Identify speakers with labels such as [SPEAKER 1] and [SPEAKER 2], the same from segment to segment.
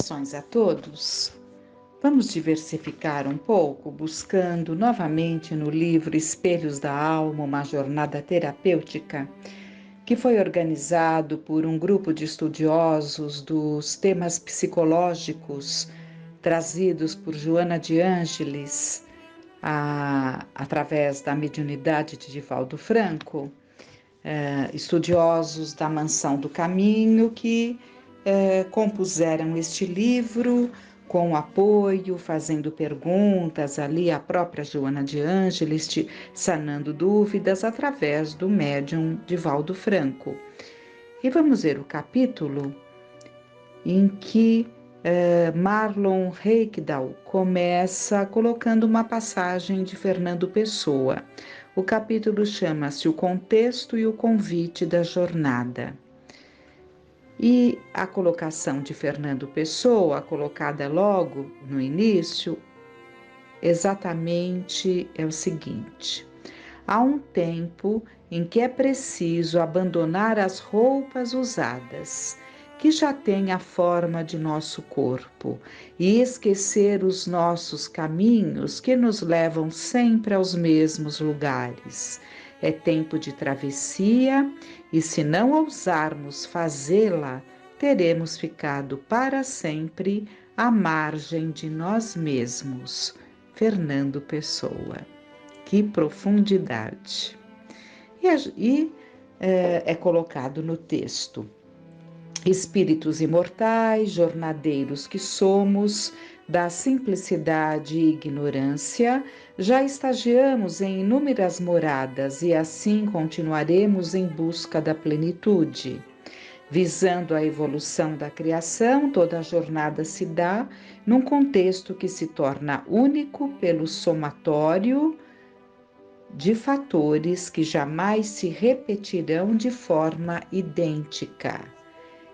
[SPEAKER 1] Saudações a todos. Vamos diversificar um pouco, buscando novamente no livro Espelhos da Alma, uma jornada terapêutica, que foi organizado por um grupo de estudiosos dos temas psicológicos trazidos por Joana de Ângeles, através da mediunidade de Divaldo Franco, estudiosos da Mansão do Caminho, que compuseram este livro com apoio, fazendo perguntas ali à própria Joana de Ângeles, sanando dúvidas através do médium Divaldo Franco. E vamos ver o capítulo em que Marlon Reikdal começa colocando uma passagem de Fernando Pessoa. O capítulo chama-se O Contexto e o Convite da Jornada. E a colocação de Fernando Pessoa, colocada logo no início, exatamente é o seguinte: há um tempo em que é preciso abandonar as roupas usadas, que já têm a forma de nosso corpo, e esquecer os nossos caminhos que nos levam sempre aos mesmos lugares. É tempo de travessia, e se não ousarmos fazê-la, teremos ficado para sempre à margem de nós mesmos. Fernando Pessoa. Que profundidade! E é colocado no texto: espíritos imortais, jornadeiros que somos, da simplicidade e ignorância, já estagiamos em inúmeras moradas e assim continuaremos em busca da plenitude. Visando a evolução da criação, toda a jornada se dá num contexto que se torna único pelo somatório de fatores que jamais se repetirão de forma idêntica.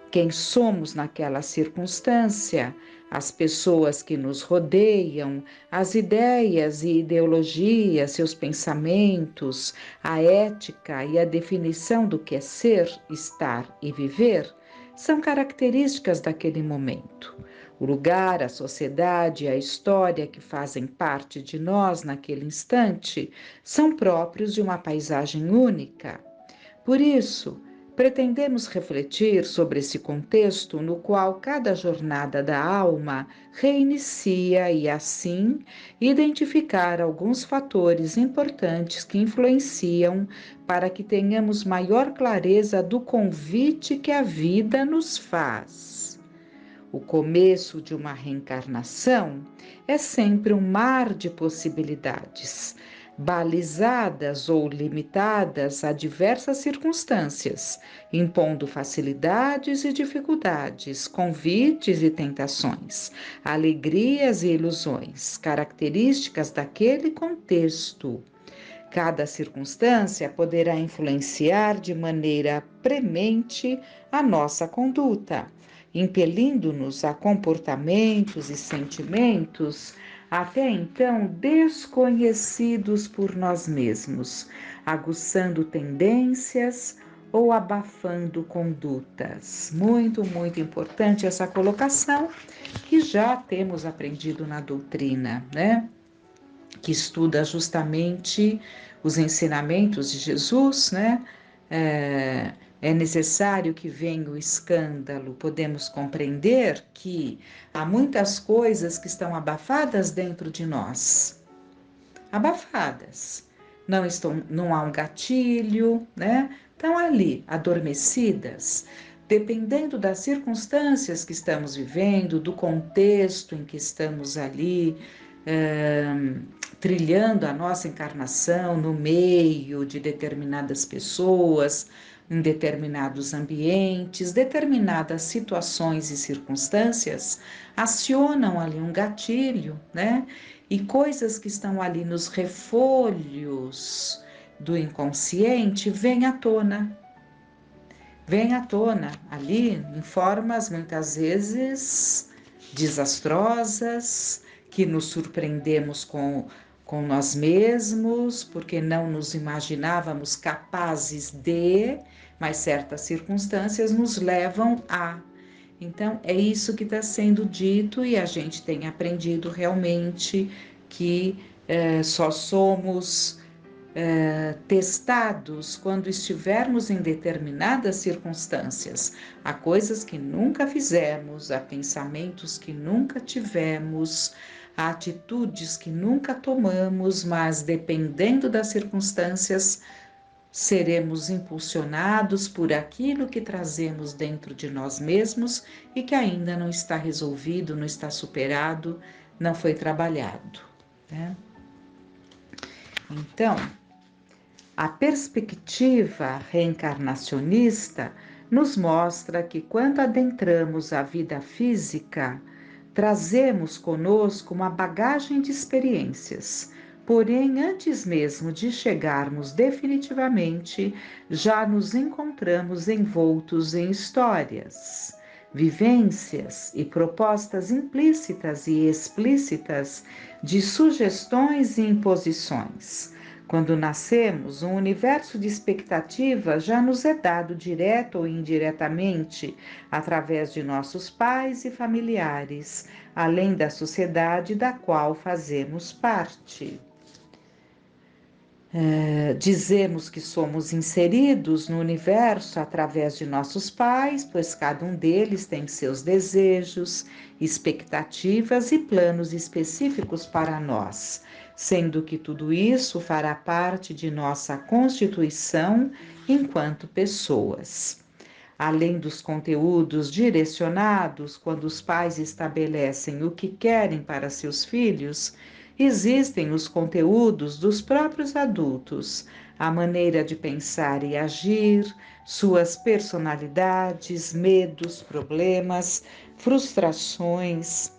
[SPEAKER 1] Quem somos naquela circunstância, as pessoas que nos rodeiam, as ideias e ideologias, seus pensamentos, a ética e a definição do que é ser, estar e viver, são características daquele momento. O lugar, a sociedade e a história que fazem parte de nós naquele instante são próprios de uma paisagem única. Por isso, pretendemos refletir sobre esse contexto no qual cada jornada da alma reinicia e, assim, identificar alguns fatores importantes que influenciam para que tenhamos maior clareza do convite que a vida nos faz. O começo de uma reencarnação é sempre um mar de possibilidades, balizadas ou limitadas a diversas circunstâncias, impondo facilidades e dificuldades, convites e tentações, alegrias e ilusões, características daquele contexto. Cada circunstância poderá influenciar de maneira premente a nossa conduta, impelindo-nos a comportamentos e sentimentos até então desconhecidos por nós mesmos, aguçando tendências ou abafando condutas. Muito, muito importante essa colocação, que já temos aprendido na doutrina, né? Que estuda justamente os ensinamentos de Jesus, né? É necessário que venha o escândalo. Podemos compreender que há muitas coisas que estão abafadas dentro de nós. Abafadas. Não há um gatilho, né? Estão ali, adormecidas. Dependendo das circunstâncias que estamos vivendo, do contexto em que estamos ali, trilhando a nossa encarnação no meio de determinadas pessoas, em determinados ambientes, determinadas situações e circunstâncias acionam ali um gatilho, né? E coisas que estão ali nos refolhos do inconsciente vêm à tona. Vêm à tona ali em formas muitas vezes desastrosas, que nos surpreendemos com nós mesmos, porque não nos imaginávamos capazes de, mas certas circunstâncias nos levam a. Então, é isso que está sendo dito e a gente tem aprendido realmente que só somos testados quando estivermos em determinadas circunstâncias. Há coisas que nunca fizemos, há pensamentos que nunca tivemos, há atitudes que nunca tomamos, mas dependendo das circunstâncias, seremos impulsionados por aquilo que trazemos dentro de nós mesmos e que ainda não está resolvido, não está superado, não foi trabalhado, né? Então, a perspectiva reencarnacionista nos mostra que quando adentramos a vida física, trazemos conosco uma bagagem de experiências. Porém, antes mesmo de chegarmos definitivamente, já nos encontramos envoltos em histórias, vivências e propostas implícitas e explícitas de sugestões e imposições. Quando nascemos, um universo de expectativas já nos é dado direto ou indiretamente através de nossos pais e familiares, além da sociedade da qual fazemos parte. Dizemos que somos inseridos no universo através de nossos pais, pois cada um deles tem seus desejos, expectativas e planos específicos para nós, sendo que tudo isso fará parte de nossa constituição enquanto pessoas. Além dos conteúdos direcionados, quando os pais estabelecem o que querem para seus filhos, existem os conteúdos dos próprios adultos, a maneira de pensar e agir, suas personalidades, medos, problemas, frustrações,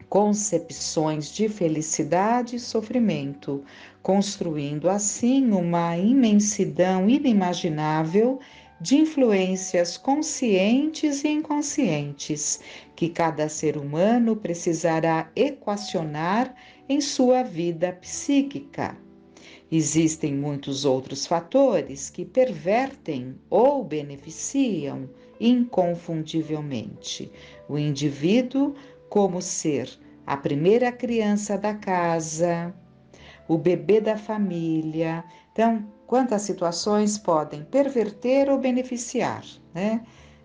[SPEAKER 1] concepções de felicidade e sofrimento, construindo assim uma imensidão inimaginável de influências conscientes e inconscientes que cada ser humano precisará equacionar em sua vida psíquica. Existem muitos outros fatores que pervertem ou beneficiam inconfundivelmente o indivíduo como ser a primeira criança da casa, o bebê da família. Então, quantas situações podem perverter ou beneficiar, né?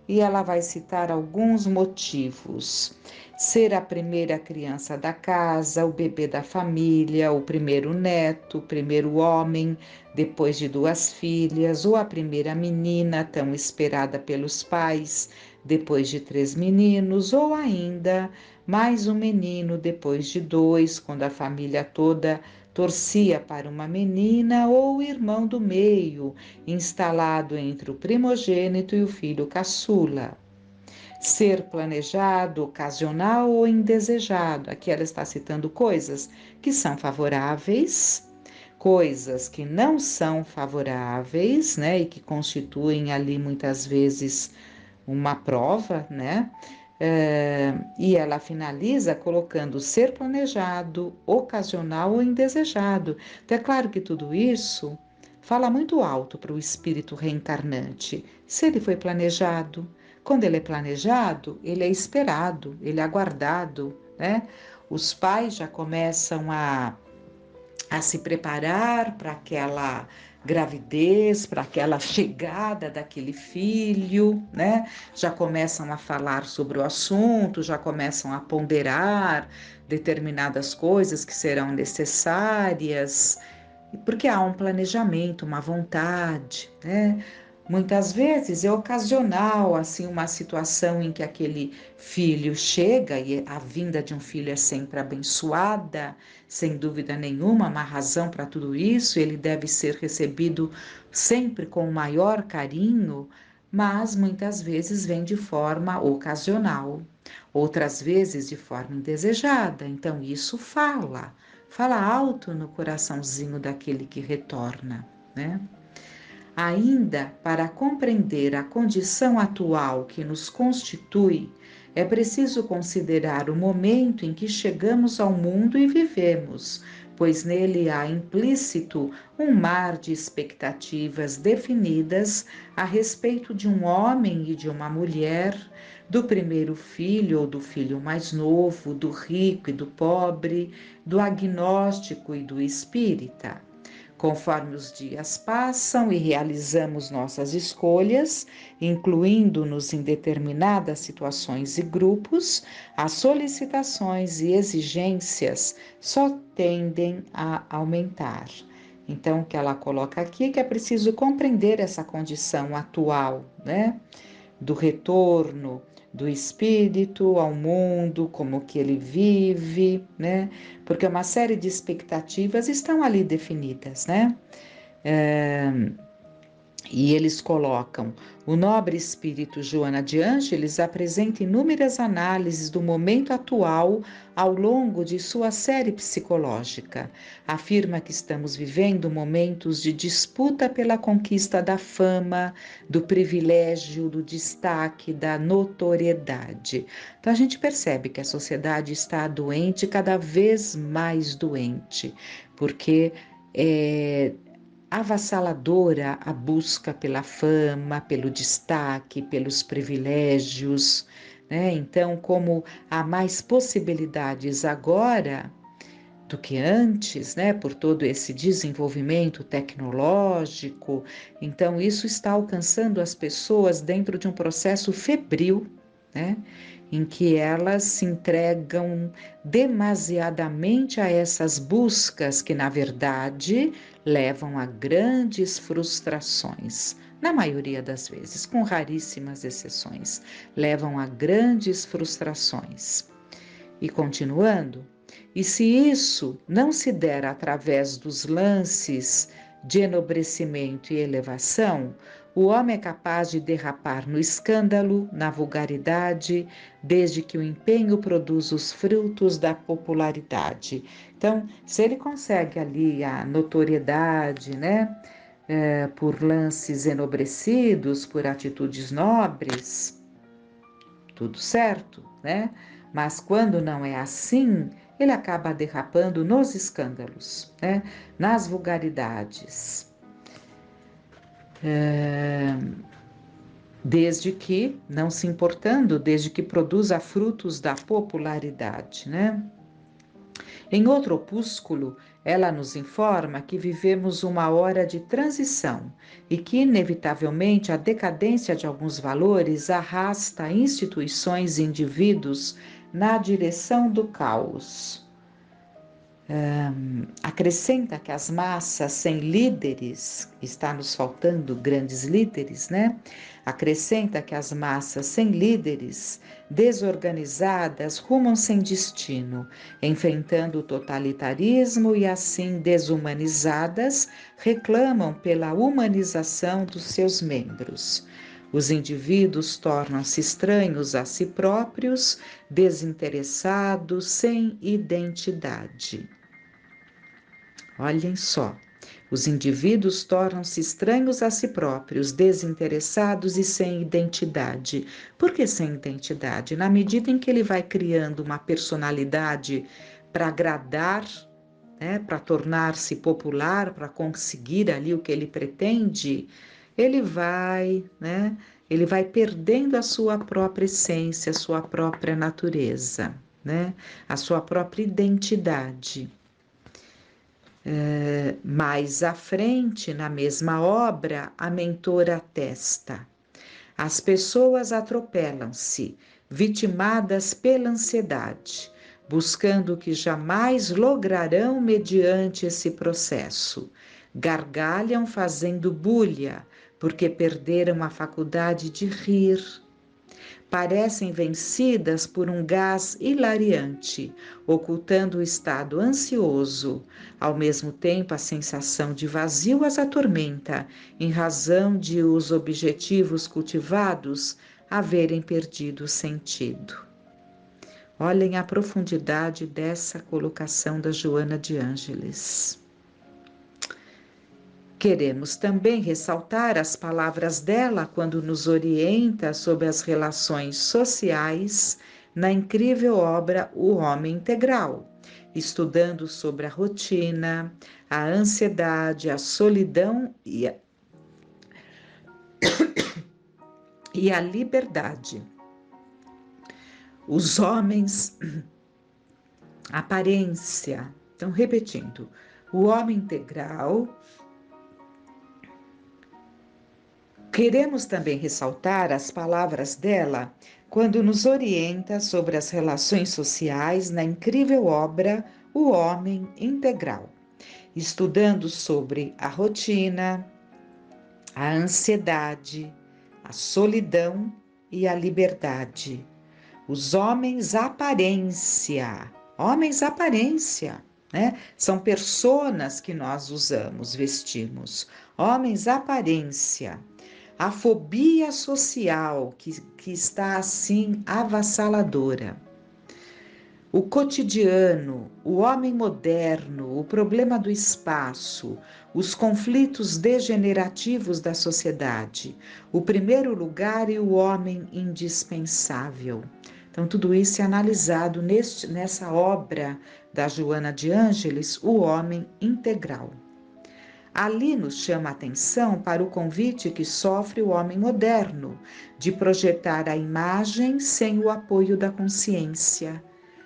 [SPEAKER 1] E ela vai citar alguns motivos. Ser a primeira criança da casa, o bebê da família, o primeiro neto, o primeiro homem, depois de 2 filhas, ou a primeira menina tão esperada pelos pais, depois de 3 meninos, ou ainda mais um menino depois de 2, quando a família toda torcia para uma menina, ou o irmão do meio, instalado entre o primogênito e o filho caçula. Ser planejado, ocasional ou indesejado. Aqui ela está citando coisas que são favoráveis, coisas que não são favoráveis, né, e que constituem ali muitas vezes uma prova, né? E ela finaliza colocando ser planejado, ocasional ou indesejado. Então, é claro que tudo isso fala muito alto para o espírito reencarnante. Se ele foi planejado, quando ele é planejado, ele é esperado, ele é aguardado, né? Os pais já começam a se preparar para aquela gravidez, para aquela chegada daquele filho, né? Já começam a falar sobre o assunto, já começam a ponderar determinadas coisas que serão necessárias, porque há um planejamento, uma vontade, né? Muitas vezes é ocasional, assim, uma situação em que aquele filho chega, e a vinda de um filho é sempre abençoada, sem dúvida nenhuma, uma razão para tudo isso, ele deve ser recebido sempre com o maior carinho, mas muitas vezes vem de forma ocasional, outras vezes de forma indesejada, então isso fala alto no coraçãozinho daquele que retorna, né? Ainda para compreender a condição atual que nos constitui, é preciso considerar o momento em que chegamos ao mundo e vivemos, pois nele há implícito um mar de expectativas definidas a respeito de um homem e de uma mulher, do primeiro filho ou do filho mais novo, do rico e do pobre, do agnóstico e do espírita. Conforme os dias passam e realizamos nossas escolhas, incluindo-nos em determinadas situações e grupos, as solicitações e exigências só tendem a aumentar. Então, o que ela coloca aqui é que é preciso compreender essa condição atual, né? Do retorno do espírito ao mundo, como que ele vive, né? Porque uma série de expectativas estão ali definidas, né? E eles colocam: o nobre espírito Joana de Ângeles apresenta inúmeras análises do momento atual ao longo de sua série psicológica. Afirma que estamos vivendo momentos de disputa pela conquista da fama, do privilégio, do destaque, da notoriedade. Então a gente percebe que a sociedade está doente, cada vez mais doente, porque avassaladora a busca pela fama, pelo destaque, pelos privilégios, né? Então, como há mais possibilidades agora do que antes, né? Por todo esse desenvolvimento tecnológico, então isso está alcançando as pessoas dentro de um processo febril, né? Em que elas se entregam demasiadamente a essas buscas que, na verdade, levam a grandes frustrações. Na maioria das vezes, com raríssimas exceções, levam a grandes frustrações. E continuando, e se isso não se der através dos lances de enobrecimento e elevação, o homem é capaz de derrapar no escândalo, na vulgaridade, desde que o empenho produza os frutos da popularidade. Então, se ele consegue ali a notoriedade, né, por lances enobrecidos, por atitudes nobres, tudo certo, né? Mas quando não é assim, ele acaba derrapando nos escândalos, né? Nas vulgaridades. Desde que, não se importando, desde que produza frutos da popularidade, né? Em outro opúsculo, ela nos informa que vivemos uma hora de transição e que, inevitavelmente, a decadência de alguns valores arrasta instituições e indivíduos na direção do caos. Acrescenta que as massas sem líderes, está nos faltando grandes líderes, né? Acrescenta que as massas sem líderes, desorganizadas, rumam sem destino, enfrentando o totalitarismo e assim desumanizadas, reclamam pela humanização dos seus membros. Os indivíduos tornam-se estranhos a si próprios, desinteressados, sem identidade. Olhem só, os indivíduos tornam-se estranhos a si próprios, desinteressados e sem identidade. Por que sem identidade? Na medida em que ele vai criando uma personalidade para agradar, né, para tornar-se popular, para conseguir ali o que ele pretende, ele vai, né, ele vai perdendo a sua própria essência, a sua própria natureza, né, a sua própria identidade. Mais à frente, na mesma obra, a mentora atesta: as pessoas atropelam-se, vitimadas pela ansiedade, buscando o que jamais lograrão mediante esse processo. Gargalham fazendo bulha, porque perderam a faculdade de rir. Parecem vencidas por um gás hilariante, ocultando o estado ansioso. Ao mesmo tempo, a sensação de vazio as atormenta, em razão de os objetivos cultivados haverem perdido o sentido. Olhem a profundidade dessa colocação da Joana de Ângeles. Queremos também ressaltar as palavras dela quando nos orienta sobre as relações sociais, na incrível obra O Homem Integral, estudando sobre a rotina, a ansiedade, a solidão e a liberdade. Os homens, aparência. Então, repetindo, o homem integral. Queremos também ressaltar as palavras dela quando nos orienta sobre as relações sociais na incrível obra O Homem Integral, estudando sobre a rotina, a ansiedade, a solidão e a liberdade. Os homens aparência, né? São personas que nós usamos, vestimos. Homens aparência. A fobia social que está assim avassaladora. O cotidiano, o homem moderno, o problema do espaço, os conflitos degenerativos da sociedade, o primeiro lugar e o homem indispensável. Então, tudo isso é analisado nessa obra da Joana de Ângeles, O Homem Integral. Ali nos chama a atenção para o convite que sofre o homem moderno de projetar a imagem sem o apoio da consciência.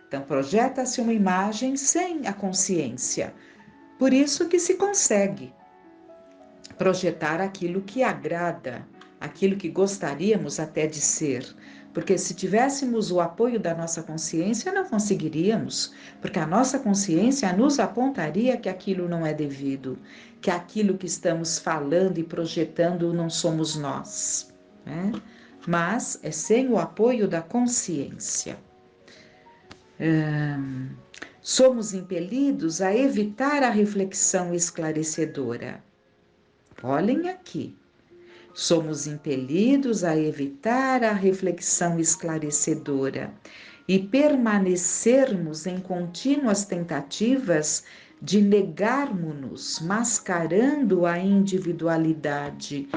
[SPEAKER 1] Então, projeta-se uma imagem sem a consciência. Por isso que se consegue projetar aquilo que agrada, aquilo que gostaríamos até de ser. Porque se tivéssemos o apoio da nossa consciência, não conseguiríamos, porque a nossa consciência nos apontaria que aquilo não é devido, que aquilo que estamos falando e projetando não somos nós, né? Mas é sem o apoio da consciência. Somos impelidos a evitar a reflexão esclarecedora. Olhem aqui. Somos impelidos a evitar a reflexão esclarecedora e permanecermos em contínuas tentativas de negarmos-nos, mascarando a individualidade,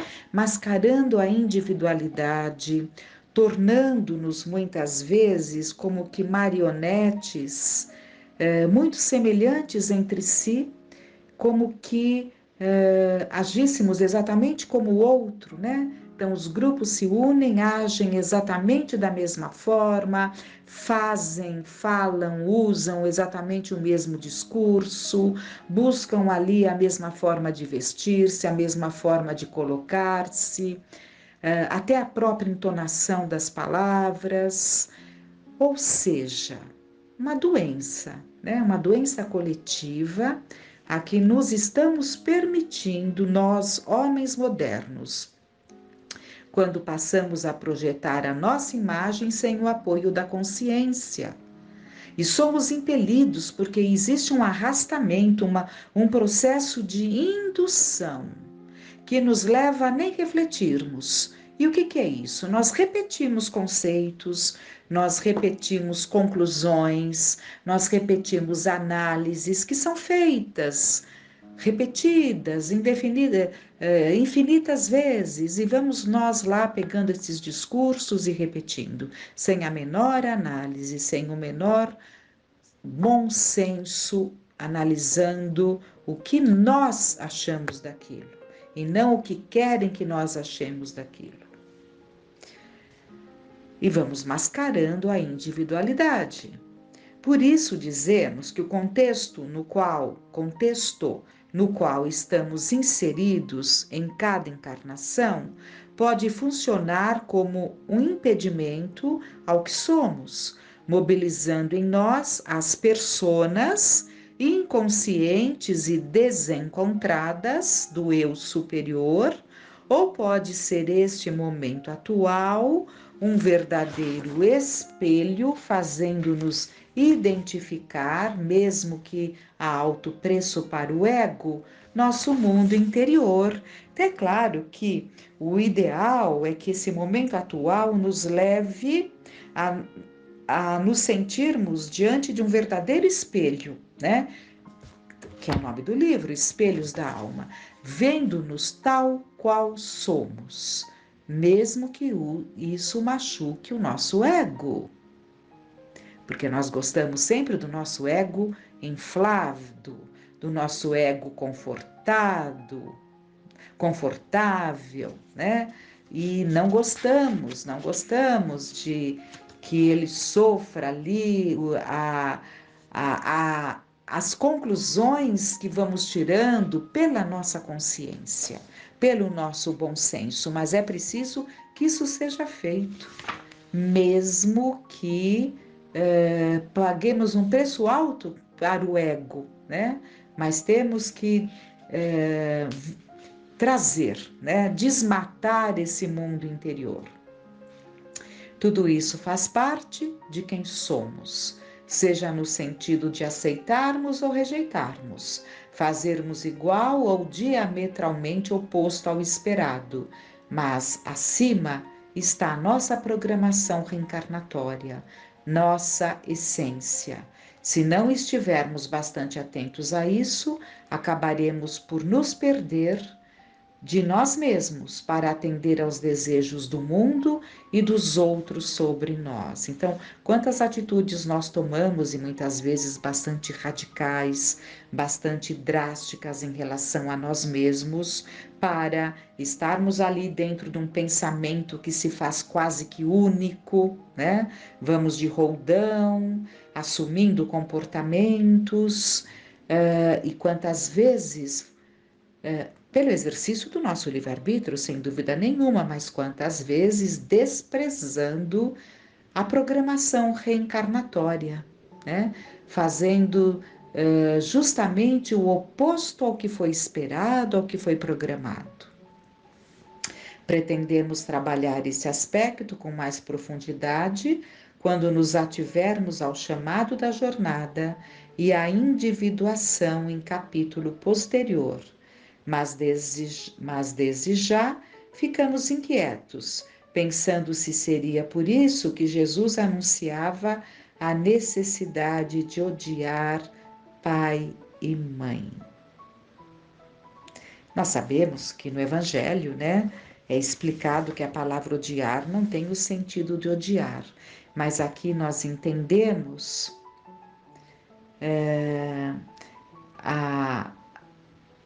[SPEAKER 1] tornando-nos muitas vezes como que marionetes, muito semelhantes entre si, como que agíssemos exatamente como o outro, né? Então, os grupos se unem, agem exatamente da mesma forma, fazem, falam, usam exatamente o mesmo discurso, buscam ali a mesma forma de vestir-se, a mesma forma de colocar-se, até a própria entonação das palavras, ou seja, uma doença, né? Uma doença coletiva a que nos estamos permitindo nós, homens modernos, quando passamos a projetar a nossa imagem sem o apoio da consciência. E somos impelidos porque existe um arrastamento, um processo de indução que nos leva a nem refletirmos. E o que é isso? Nós repetimos conceitos, nós repetimos conclusões, nós repetimos análises que são feitas, repetidas, infinitas vezes, e vamos nós lá pegando esses discursos e repetindo, sem a menor análise, sem o menor bom senso, analisando o que nós achamos daquilo e não o que querem que nós achemos daquilo. E vamos mascarando a individualidade. Por isso dizemos que o contexto no qual estamos inseridos em cada encarnação pode funcionar como um impedimento ao que somos, mobilizando em nós as personas inconscientes e desencontradas do eu superior, ou pode ser este momento atual um verdadeiro espelho, fazendo-nos identificar, mesmo que a alto preço para o ego, nosso mundo interior. É claro que o ideal é que esse momento atual nos leve a nos sentirmos diante de um verdadeiro espelho, né? Que é o nome do livro, Espelhos da Alma, vendo-nos tal qual somos, mesmo que isso machuque o nosso ego. porque nós gostamos sempre do nosso ego inflado, do nosso ego confortável, né? E não gostamos de que ele sofra ali as conclusões que vamos tirando pela nossa consciência, pelo nosso bom senso, mas é preciso que isso seja feito, mesmo que paguemos um preço alto para o ego, né? Mas temos que trazer, né? Desmatar esse mundo interior. Tudo isso faz parte de quem somos, seja no sentido de aceitarmos ou rejeitarmos, fazermos igual ou diametralmente oposto ao esperado, mas acima está a nossa programação reencarnatória, nossa essência. Se não estivermos bastante atentos a isso, acabaremos por nos perder de nós mesmos para atender aos desejos do mundo e dos outros sobre nós. Então, quantas atitudes nós tomamos e muitas vezes bastante radicais, bastante drásticas em relação a nós mesmos, para estarmos ali dentro de um pensamento que se faz quase que único, né? Vamos de roldão, assumindo comportamentos, e quantas vezes pelo exercício do nosso livre-arbítrio, sem dúvida nenhuma, mas quantas vezes desprezando a programação reencarnatória, né? Fazendo justamente o oposto ao que foi esperado, ao que foi programado. Pretendemos trabalhar esse aspecto com mais profundidade quando nos ativermos ao chamado da jornada e à individuação em capítulo posterior. Mas desde já ficamos inquietos, pensando se seria por isso que Jesus anunciava a necessidade de odiar pai e mãe. Nós sabemos que no Evangelho, né, é explicado que a palavra odiar não tem o sentido de odiar, mas aqui nós entendemos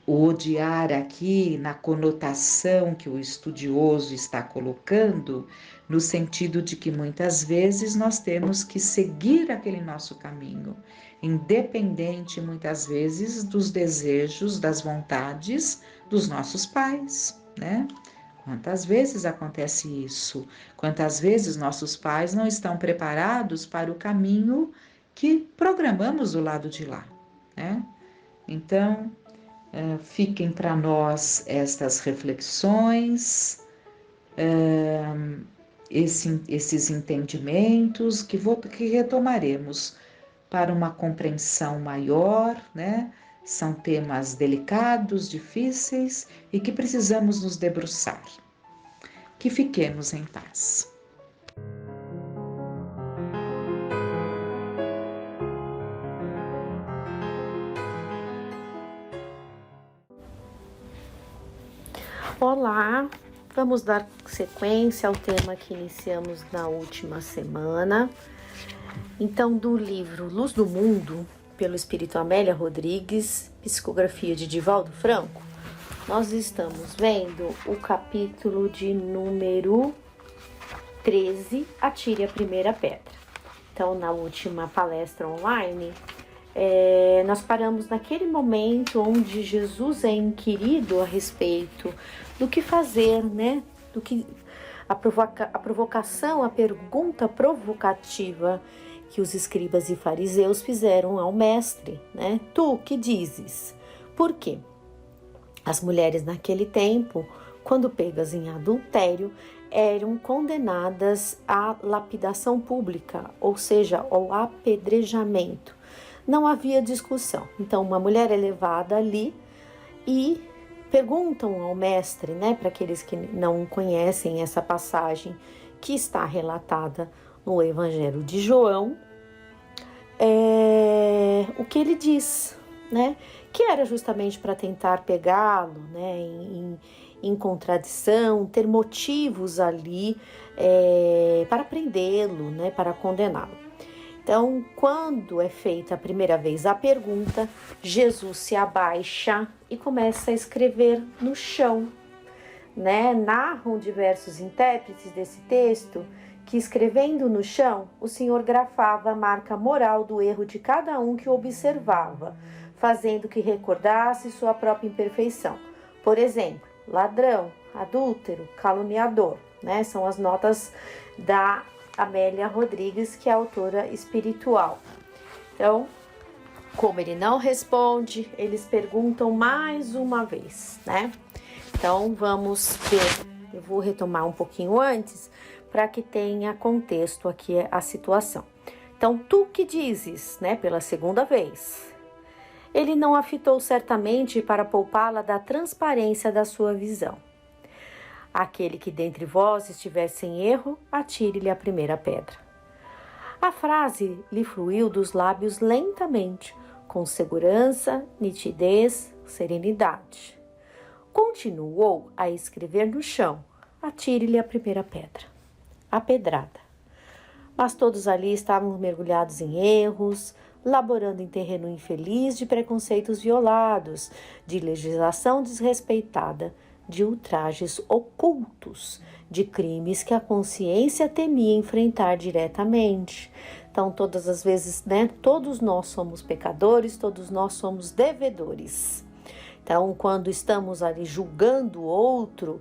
[SPEAKER 1] o odiar aqui na conotação que o estudioso está colocando, no sentido de que muitas vezes nós temos que seguir aquele nosso caminho, independente muitas vezes dos desejos, das vontades dos nossos pais, né? Quantas vezes acontece isso? Quantas vezes nossos pais não estão preparados para o caminho que programamos do lado de lá, né? Então, fiquem para nós estas reflexões, esses entendimentos que retomaremos para uma compreensão maior, né? São temas delicados, difíceis e que precisamos nos debruçar. Que fiquemos em paz.
[SPEAKER 2] Olá, vamos dar sequência ao tema que iniciamos na última semana. Então, do livro Luz do Mundo, pelo Espírito Amélia Rodrigues, psicografia de Divaldo Franco, nós estamos vendo o capítulo de número 13, Atire a Primeira Pedra. Então, na última palestra online, nós paramos naquele momento onde Jesus é inquirido a respeito do que fazer, né? Do que a provocação, a pergunta provocativa que os escribas e fariseus fizeram ao mestre, né? Tu que dizes? Por quê? As mulheres naquele tempo, quando pegas em adultério, eram condenadas à lapidação pública, ou seja, ao apedrejamento. Não havia discussão. Então, uma mulher é levada ali e perguntam ao mestre, né, para aqueles que não conhecem essa passagem que está relatada no Evangelho de João, o que ele diz, né, que era justamente para tentar pegá-lo, né, em contradição, ter motivos ali para prendê-lo, né, para condená-lo. Então, quando é feita a primeira vez a pergunta, Jesus se abaixa e começa a escrever no chão, né? Narram diversos intérpretes desse texto que, escrevendo no chão, o Senhor grafava a marca moral do erro de cada um que o observava, fazendo que recordasse sua própria imperfeição. Por exemplo, ladrão, adúltero, caluniador, né? São as notas da Amélia Rodrigues, que é a autora espiritual. Então, como ele não responde, eles perguntam mais uma vez, né? Então, vamos ver. Eu vou retomar um pouquinho antes, para que tenha contexto aqui a situação. Então, tu que dizes, né, pela segunda vez. Ele não a fitou certamente para poupá-la da transparência da sua visão. Aquele que dentre vós estiver sem erro, atire-lhe a primeira pedra. A frase lhe fluiu dos lábios lentamente, com segurança, nitidez, serenidade. Continuou a escrever no chão, atire-lhe a primeira pedra. A pedrada. Mas todos ali estavam mergulhados em erros, laborando em terreno infeliz de preconceitos violados, de legislação desrespeitada, de ultrajes ocultos, de crimes que a consciência temia enfrentar diretamente. Então, todas as vezes, né, todos nós somos pecadores, todos nós somos devedores. Então, quando estamos ali julgando o outro,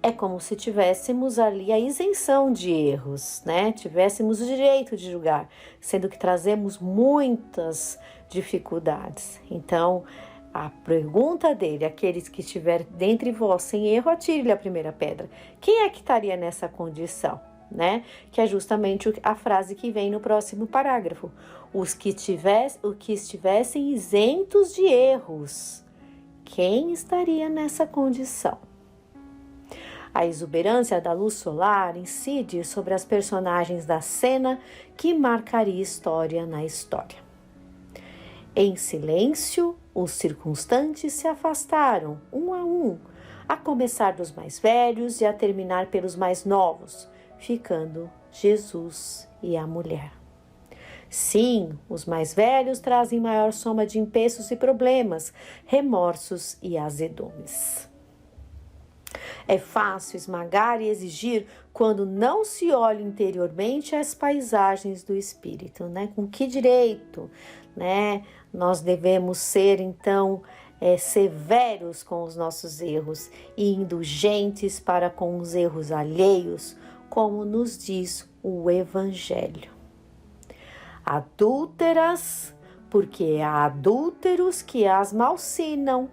[SPEAKER 2] é como se tivéssemos ali a isenção de erros, né? Tivéssemos o direito de julgar, sendo que trazemos muitas dificuldades. Então, a pergunta dele, aqueles que estiver dentre vós sem erro, atire-lhe a primeira pedra. Quem é que estaria nessa condição, né? Que é justamente a frase que vem no próximo parágrafo. Os que estivessem isentos de erros. Quem estaria nessa condição? A exuberância da luz solar incide sobre as personagens da cena que marcaria história na história. Em silêncio, os circunstantes se afastaram, um, a começar dos mais velhos e a terminar pelos mais novos, ficando Jesus e a mulher. Sim, os mais velhos trazem maior soma de empeços e problemas, remorsos e azedumes. É fácil esmagar e exigir quando não se olha interiormente as paisagens do espírito, né? Com que direito, né? Nós devemos ser, então, severos com os nossos erros e indulgentes para com os erros alheios, como nos diz o Evangelho. Adúlteras, porque há adúlteros que as malsinam,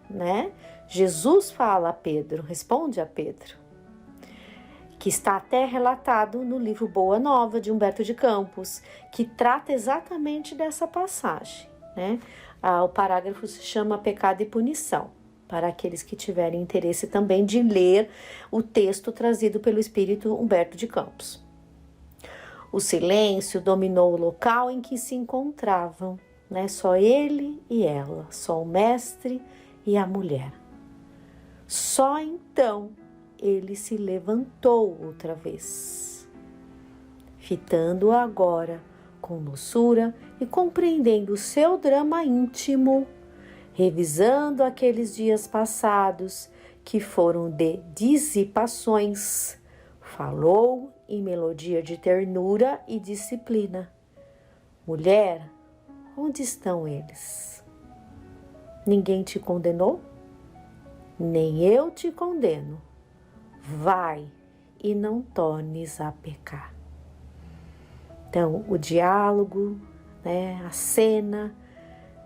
[SPEAKER 2] né? Jesus fala a Pedro, responde a Pedro, que está até relatado no livro Boa Nova, de Humberto de Campos, que trata exatamente dessa passagem, né? O parágrafo se chama Pecado e Punição, para aqueles que tiverem interesse também de ler o texto trazido pelo espírito Humberto de Campos. O silêncio dominou o local em que se encontravam, né? Só ele e ela, só o mestre e a mulher. Só então ele se levantou outra vez, fitando-o agora com doçura e compreendendo o seu drama íntimo, revisando aqueles dias passados que foram de dissipações, falou em melodia de ternura e disciplina. Mulher, onde estão eles? Ninguém te condenou? Nem eu te condeno. Vai e não tornes a pecar. Então, o diálogo, né, a cena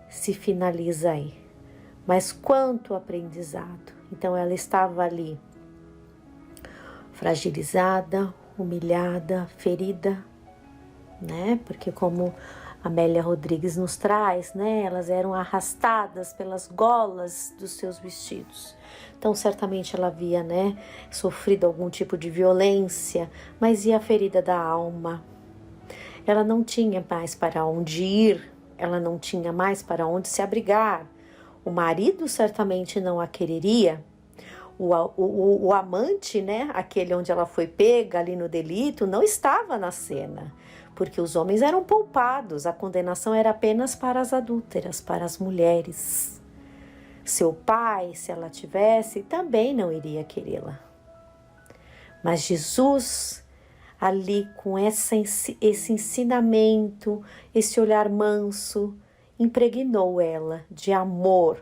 [SPEAKER 2] se finaliza aí. Mas quanto aprendizado. Então, ela estava ali fragilizada, humilhada, ferida, né? Porque como Amélia Rodrigues nos traz, né? Elas eram arrastadas pelas golas dos seus vestidos. Então, certamente ela havia, né, sofrido algum tipo de violência, mas e a ferida da alma? Ela não tinha mais para onde ir, ela não tinha mais para onde se abrigar. O marido certamente não a quereria. O amante, né, aquele onde ela foi pega ali no delito, não estava na cena, porque os homens eram poupados, a condenação era apenas para as adúlteras, para as mulheres. Seu pai, se ela tivesse, também não iria querê-la. Mas Jesus, ali com esse ensinamento, esse olhar manso, impregnou ela de amor.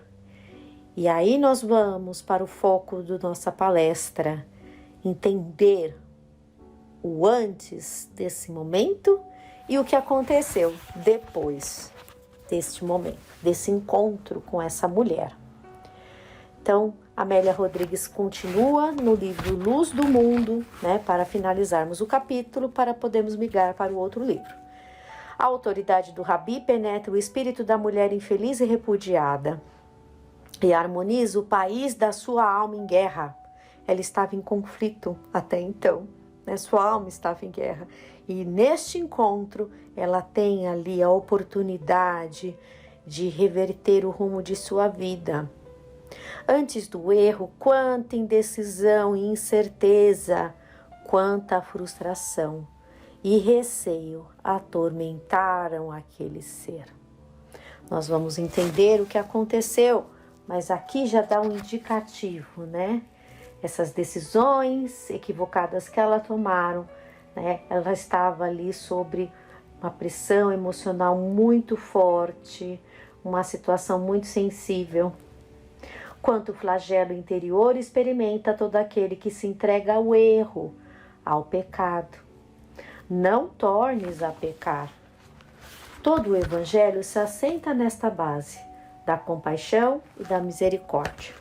[SPEAKER 2] E aí nós vamos para o foco da nossa palestra, entender o antes desse momento e o que aconteceu depois deste momento, desse encontro com essa mulher. Então, Amélia Rodrigues continua no livro Luz do Mundo, né, para finalizarmos o capítulo, para podermos migrar para o outro livro. A autoridade do Rabi penetra o espírito da mulher infeliz e repudiada e harmoniza o país da sua alma em guerra. Ela estava em conflito até então, né? Sua alma estava em guerra. E neste encontro, ela tem ali a oportunidade de reverter o rumo de sua vida. Antes do erro, quanta indecisão e incerteza, quanta frustração e receio atormentaram aquele ser. Nós vamos entender o que aconteceu, mas aqui já dá um indicativo, né? Essas decisões equivocadas que ela tomaram, né? Ela estava ali sobre uma pressão emocional muito forte, uma situação muito sensível. Quanto flagelo interior experimenta todo aquele que se entrega ao erro, ao pecado. Não tornes a pecar. Todo o evangelho se assenta nesta base da compaixão e da misericórdia.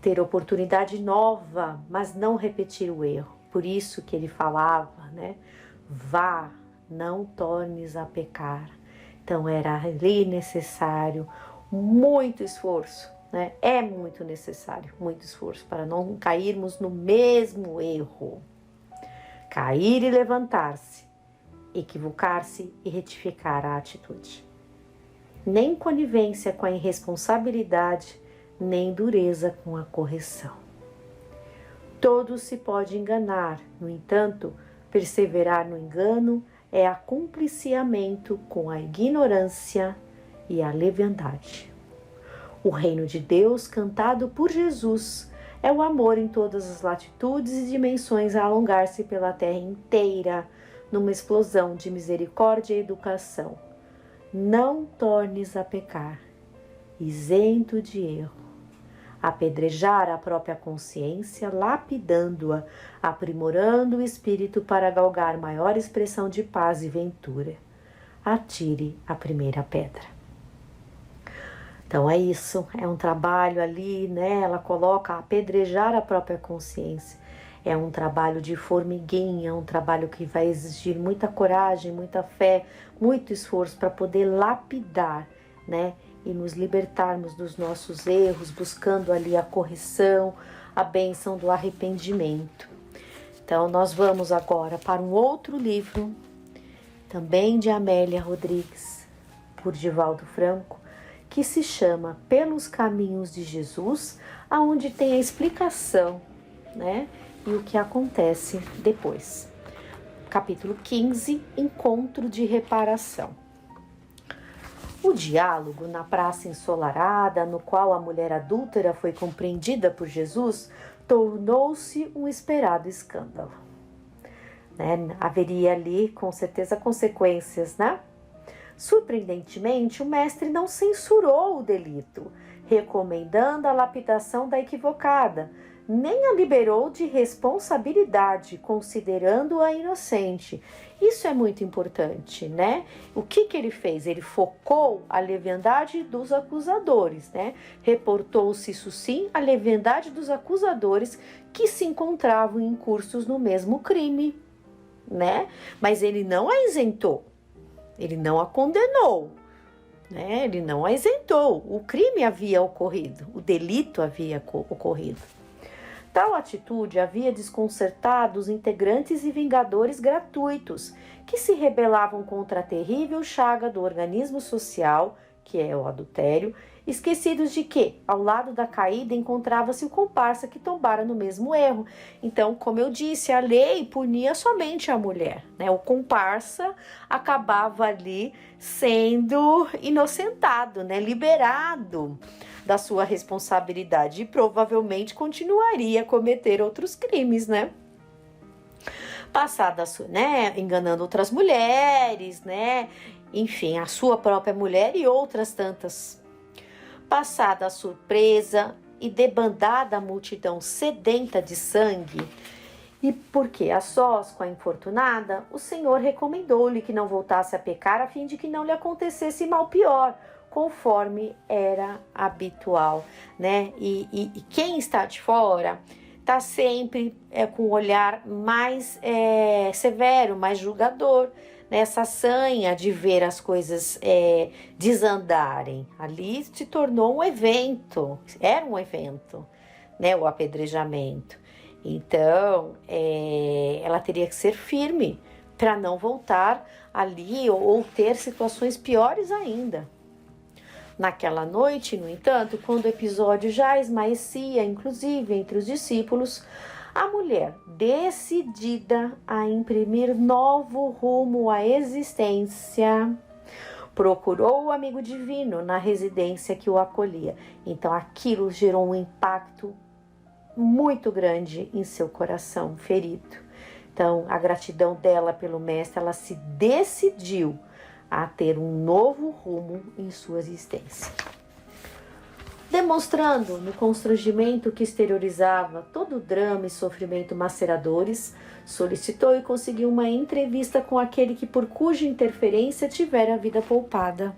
[SPEAKER 2] Ter oportunidade nova, mas não repetir o erro. Por isso que ele falava, né? Vá, não tornes a pecar. Então era ali necessário muito esforço, né? É muito necessário, muito esforço para não cairmos no mesmo erro. Cair e levantar-se, equivocar-se e retificar a atitude. Nem conivência com a irresponsabilidade, nem dureza com a correção. Todo se pode enganar, no entanto, perseverar no engano é acumpliciamento com a ignorância e a leviandade. O reino de Deus, cantado por Jesus, é o amor em todas as latitudes e dimensões a alongar-se pela terra inteira, numa explosão de misericórdia e educação. Não tornes a pecar, isento de erro, apedrejar a própria consciência, lapidando-a, aprimorando o espírito para galgar maior expressão de paz e ventura. Atire a primeira pedra. Então é isso, é um trabalho ali, né? Ela coloca apedrejar a própria consciência. É um trabalho de formiguinha, é um trabalho que vai exigir muita coragem, muita fé, muito esforço para poder lapidar, né? E nos libertarmos dos nossos erros, buscando ali a correção, a bênção do arrependimento. Então nós vamos agora para um outro livro, também de Amélia Rodrigues, por Divaldo Franco, que se chama Pelos Caminhos de Jesus, aonde tem a explicação, né? E o que acontece depois. Capítulo 15, Encontro de Reparação. O diálogo na praça ensolarada, no qual a mulher adúltera foi compreendida por Jesus, tornou-se um esperado escândalo. Né? Haveria ali, com certeza, consequências, né? Surpreendentemente, o mestre não censurou o delito, recomendando a lapidação da equivocada, nem a liberou de responsabilidade, considerando-a inocente. Isso é muito importante, né? O que ele fez? Ele focou a leviandade dos acusadores, né? Reportou-se, isso sim, a leviandade dos acusadores que se encontravam incursos no mesmo crime, né? Mas ele não a isentou, ele não a condenou, né? Ele não a isentou. O crime havia ocorrido, o delito havia ocorrido. Tal atitude havia desconcertado os integrantes e vingadores gratuitos, que se rebelavam contra a terrível chaga do organismo social, que é o adultério, esquecidos de que, ao lado da caída, encontrava-se o comparsa que tombara no mesmo erro. Então, como eu disse, a lei punia somente a mulher, né? O comparsa acabava ali sendo inocentado, né? Liberado da sua responsabilidade e provavelmente continuaria a cometer outros crimes, né? Passada, né, enganando outras mulheres, né, enfim, a sua própria mulher e outras tantas. Passada a surpresa e debandada a multidão sedenta de sangue, e porque a sós com a infortunada, o Senhor recomendou-lhe que não voltasse a pecar a fim de que não lhe acontecesse mal pior, conforme era habitual, né? E quem está de fora está sempre com um olhar mais severo, mais julgador, nessa sanha de ver as coisas desandarem. Ali se tornou um evento, era um evento, né, o apedrejamento. Então, ela teria que ser firme para não voltar ali ou ter situações piores ainda. Naquela noite, no entanto, quando o episódio já esmaecia, inclusive entre os discípulos, a mulher, decidida a imprimir novo rumo à existência, procurou o amigo divino na residência que o acolhia. Então aquilo gerou um impacto muito grande em seu coração ferido. Então a gratidão dela pelo mestre, ela se decidiu a ter um novo rumo em sua existência. Demonstrando no constrangimento que exteriorizava todo o drama e sofrimento maceradores, solicitou e conseguiu uma entrevista com aquele que por cuja interferência tivera a vida poupada.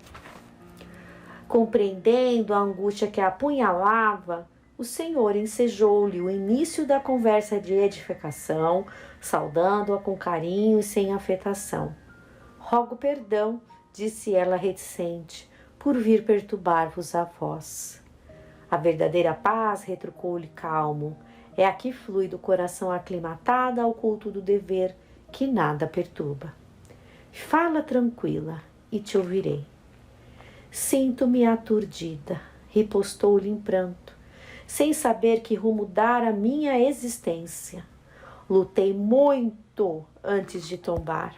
[SPEAKER 2] Compreendendo a angústia que a apunhalava, o Senhor ensejou-lhe o início da conversa de edificação, saudando-a com carinho e sem afetação. Rogo perdão, disse ela reticente, por vir perturbar-vos a vós. A verdadeira paz, retrucou-lhe calmo, é a que flui do coração aclimatado ao culto do dever, que nada perturba. Fala tranquila e te ouvirei. Sinto-me aturdida, ripostou-lhe em pranto, sem saber que rumo dar à minha existência. Lutei muito antes de tombar.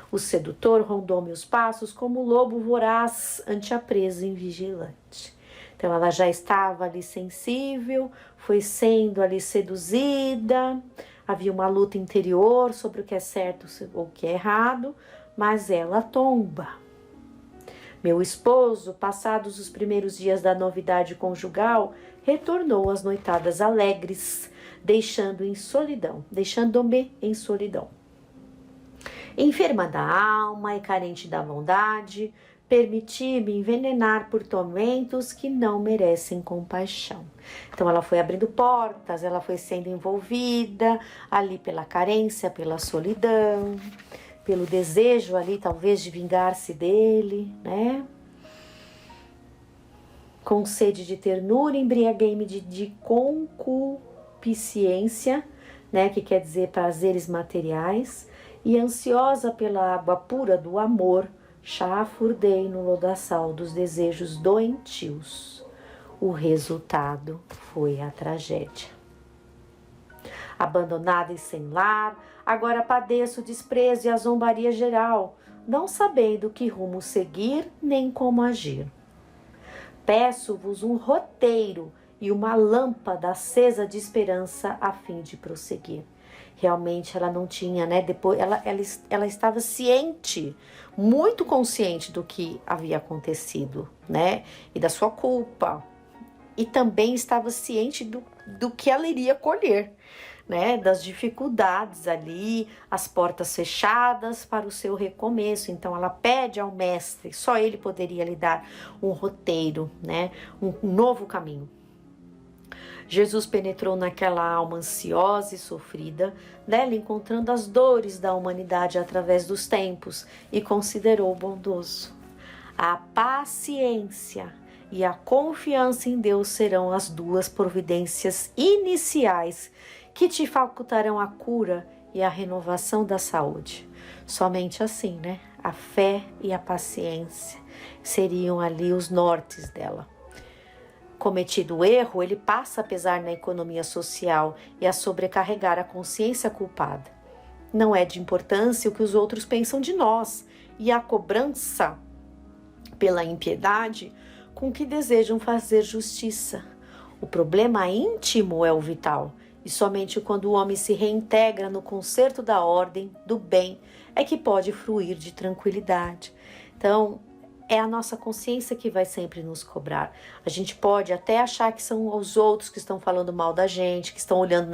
[SPEAKER 2] O sedutor rondou meus passos como lobo voraz ante a presa invigilante. Então ela já estava ali sensível, foi sendo ali seduzida, havia uma luta interior sobre o que é certo ou o que é errado, mas ela tomba. Meu esposo, passados os primeiros dias da novidade conjugal, retornou às noitadas alegres, deixando-me em solidão. Enferma da alma e carente da bondade, permiti-me envenenar por tormentos que não merecem compaixão. Então ela foi abrindo portas, ela foi sendo envolvida ali pela carência, pela solidão, pelo desejo ali talvez de vingar-se dele, né? Com sede de ternura, embriaguei-me de concupiscência, né? Que quer dizer prazeres materiais, e ansiosa pela água pura do amor, chafurdei no lodaçal dos desejos doentios. O resultado foi a tragédia. Abandonada e sem lar, agora padeço o desprezo e a zombaria geral, não sabendo que rumo seguir nem como agir. Peço-vos um roteiro e uma lâmpada acesa de esperança a fim de prosseguir. Realmente ela não tinha, né? Depois ela estava ciente, muito consciente do que havia acontecido, né? E da sua culpa. E também estava ciente do que ela iria colher, né? Das dificuldades ali, as portas fechadas para o seu recomeço. Então ela pede ao mestre, só ele poderia lhe dar um roteiro, né? Um novo caminho. Jesus penetrou naquela alma ansiosa e sofrida, nela encontrando as dores da humanidade através dos tempos, e considerou bondoso. A paciência e a confiança em Deus serão as duas providências iniciais que te facultarão a cura e a renovação da saúde. Somente assim, né? A fé e a paciência seriam ali os nortes dela. cometido o erro, ele passa a pesar na economia social e a sobrecarregar a consciência culpada. Não é de importância o que os outros pensam de nós, e a cobrança pela impiedade com que desejam fazer justiça. O problema íntimo é o vital, e somente quando o homem se reintegra no concerto da ordem, do bem, é que pode fruir de tranquilidade. Então, é a nossa consciência que vai sempre nos cobrar. A gente pode até achar que são os outros que estão falando mal da gente, que estão olhando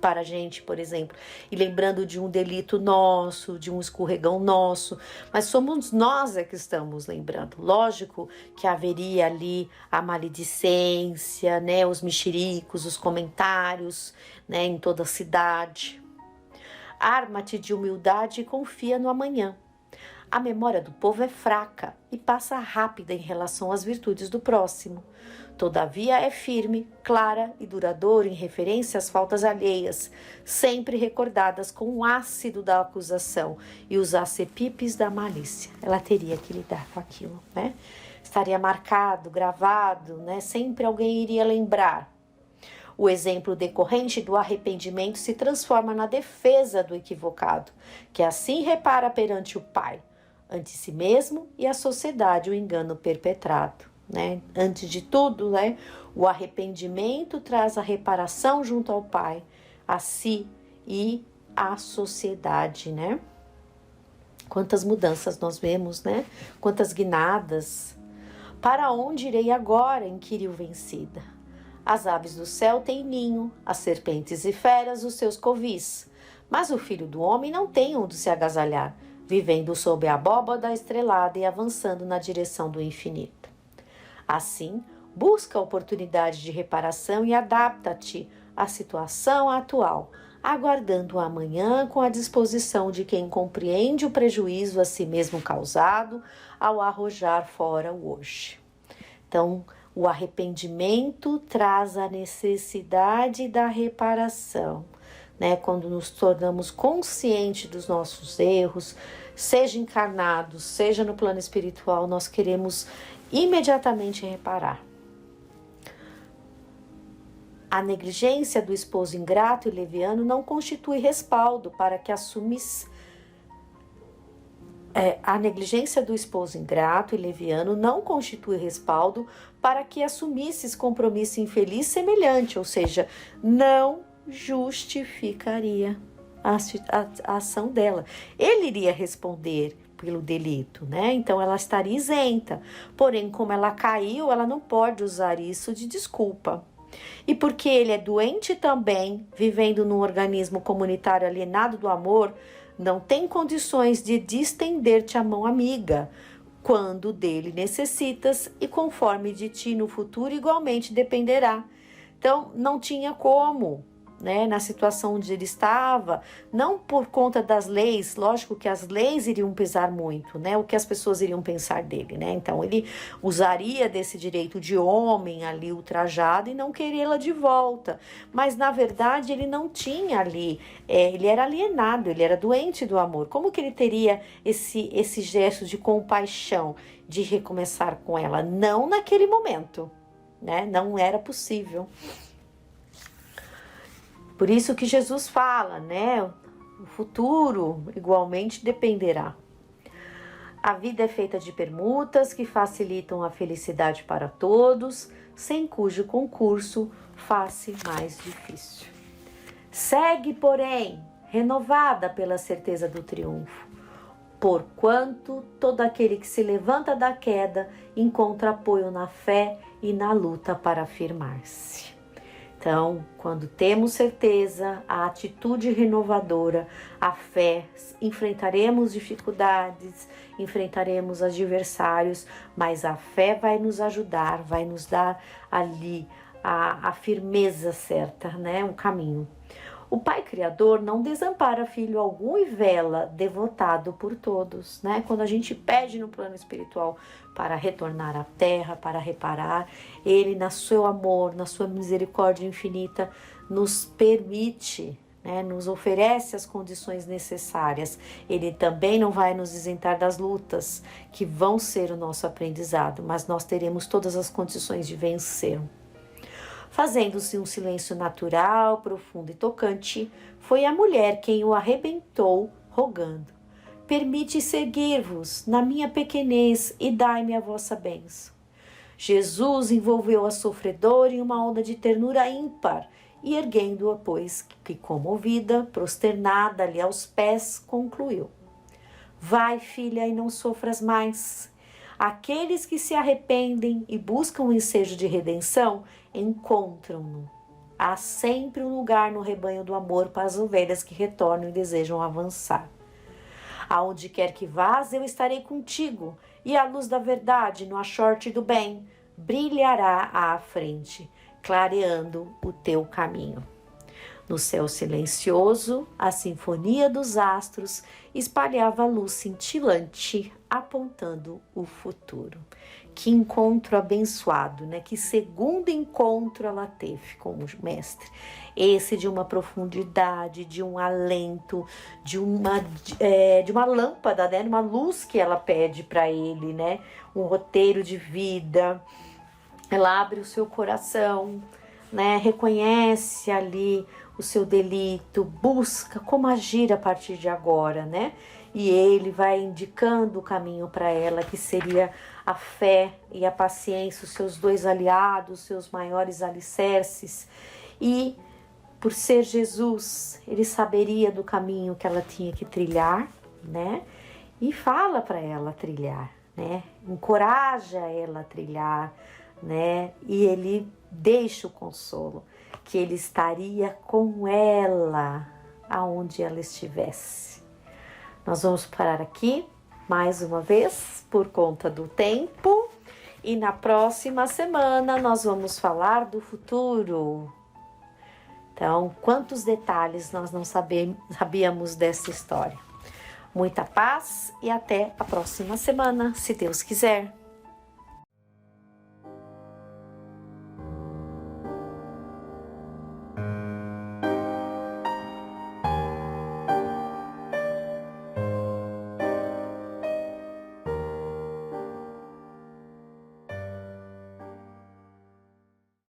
[SPEAKER 2] para a gente, por exemplo, e lembrando de um delito nosso, de um escorregão nosso, mas somos nós que estamos lembrando. Lógico que haveria ali a maledicência, né, os mexericos, os comentários, né, em toda a cidade. Arma-te de humildade e confia no amanhã. A memória do povo é fraca e passa rápida em relação às virtudes do próximo. Todavia é firme, clara e duradoura em referência às faltas alheias, sempre recordadas com o ácido da acusação e os acepipes da malícia. Ela teria que lidar com aquilo, né? Estaria marcado, gravado, né? Sempre alguém iria lembrar. O exemplo decorrente do arrependimento se transforma na defesa do equivocado, que assim repara perante o Pai, ante si mesmo e a sociedade o engano perpetrado, né? Antes de tudo, né, o arrependimento traz a reparação junto ao Pai, a si e à sociedade, né? Quantas mudanças nós vemos, né? Quantas guinadas. Para onde irei agora? Inquiriu vencida. As aves do céu têm ninho, as serpentes e feras os seus covis, mas o filho do homem não tem onde se agasalhar, vivendo sob a abóbada estrelada e avançando na direção do infinito. Assim, busca a oportunidade de reparação e adapta-te à situação atual, aguardando o amanhã com a disposição de quem compreende o prejuízo a si mesmo causado ao arrojar fora o hoje. Então, o arrependimento traz a necessidade da reparação, né? Quando nos tornamos conscientes dos nossos erros, seja encarnados, seja no plano espiritual, nós queremos imediatamente reparar. A negligência do esposo ingrato e leviano não constitui respaldo para que assumisse. A negligência do esposo ingrato e leviano não constitui respaldo para que assumisses compromisso infeliz semelhante, ou seja, não justificaria a ação dela. Ele iria responder pelo delito, né? Então ela estaria isenta. Porém, como ela caiu, ela não pode usar isso de desculpa. E porque ele é doente também, vivendo num organismo comunitário alienado do amor, não tem condições de estender-te a mão amiga, quando dele necessitas e conforme de ti no futuro igualmente dependerá. Então, não tinha como, né, na situação onde ele estava, não por conta das leis, lógico que as leis iriam pesar muito, né, o que as pessoas iriam pensar dele, né, então ele usaria desse direito de homem ali ultrajado e não querê-la de volta, mas na verdade ele não tinha ali, ele era alienado, ele era doente do amor, como que ele teria esse gesto de compaixão, de recomeçar com ela? Não naquele momento, né, não era possível. Por isso que Jesus fala, né? O futuro igualmente dependerá. A vida é feita de permutas que facilitam a felicidade para todos, sem cujo concurso faz-se mais difícil. Segue, porém, renovada pela certeza do triunfo, porquanto todo aquele que se levanta da queda encontra apoio na fé e na luta para afirmar-se. Então, quando temos certeza, a atitude renovadora, a fé, enfrentaremos dificuldades, enfrentaremos adversários, mas a fé vai nos ajudar, vai nos dar ali a firmeza certa, né? Um caminho. O Pai Criador não desampara filho algum e vela devotado por todos, né? Quando a gente pede no plano espiritual para retornar à terra, para reparar, Ele, na seu amor, na sua misericórdia infinita, nos permite, né, nos oferece as condições necessárias. Ele também não vai nos isentar das lutas que vão ser o nosso aprendizado, mas nós teremos todas as condições de vencer. Fazendo-se um silêncio natural, profundo e tocante, foi a mulher quem o arrebentou, rogando: permite seguir-vos na minha pequenez e dai-me a vossa bênção. Jesus envolveu a sofredora em uma onda de ternura ímpar, e erguendo-a, pois que comovida, prosternada-lhe aos pés, concluiu: vai, filha, e não sofras mais. Aqueles que se arrependem e buscam o ensejo de redenção, encontram-no. Há sempre um lugar no rebanho do amor para as ovelhas que retornam e desejam avançar. Aonde quer que vás, eu estarei contigo, e a luz da verdade, no achorte do bem, brilhará à frente, clareando o teu caminho. No céu silencioso, a sinfonia dos astros espalhava a luz cintilante, apontando o futuro. Que encontro abençoado, né? Que segundo encontro ela teve com o mestre. Esse de uma profundidade, de um alento, de uma lâmpada, né? Uma luz que ela pede para ele, né? Um roteiro de vida. Ela abre o seu coração, né? Reconhece ali o seu delito, busca como agir a partir de agora, né? E ele vai indicando o caminho para ela, que seria a fé e a paciência, os seus dois aliados, seus maiores alicerces. E por ser Jesus, ele saberia do caminho que ela tinha que trilhar, né? E fala para ela trilhar, né? Encoraja ela a trilhar, né? E ele deixa o consolo, que ele estaria com ela aonde ela estivesse. Nós vamos parar aqui mais uma vez por conta do tempo, e na próxima semana nós vamos falar do futuro. Então, quantos detalhes nós não sabíamos dessa história. Muita paz e até a próxima semana, se Deus quiser.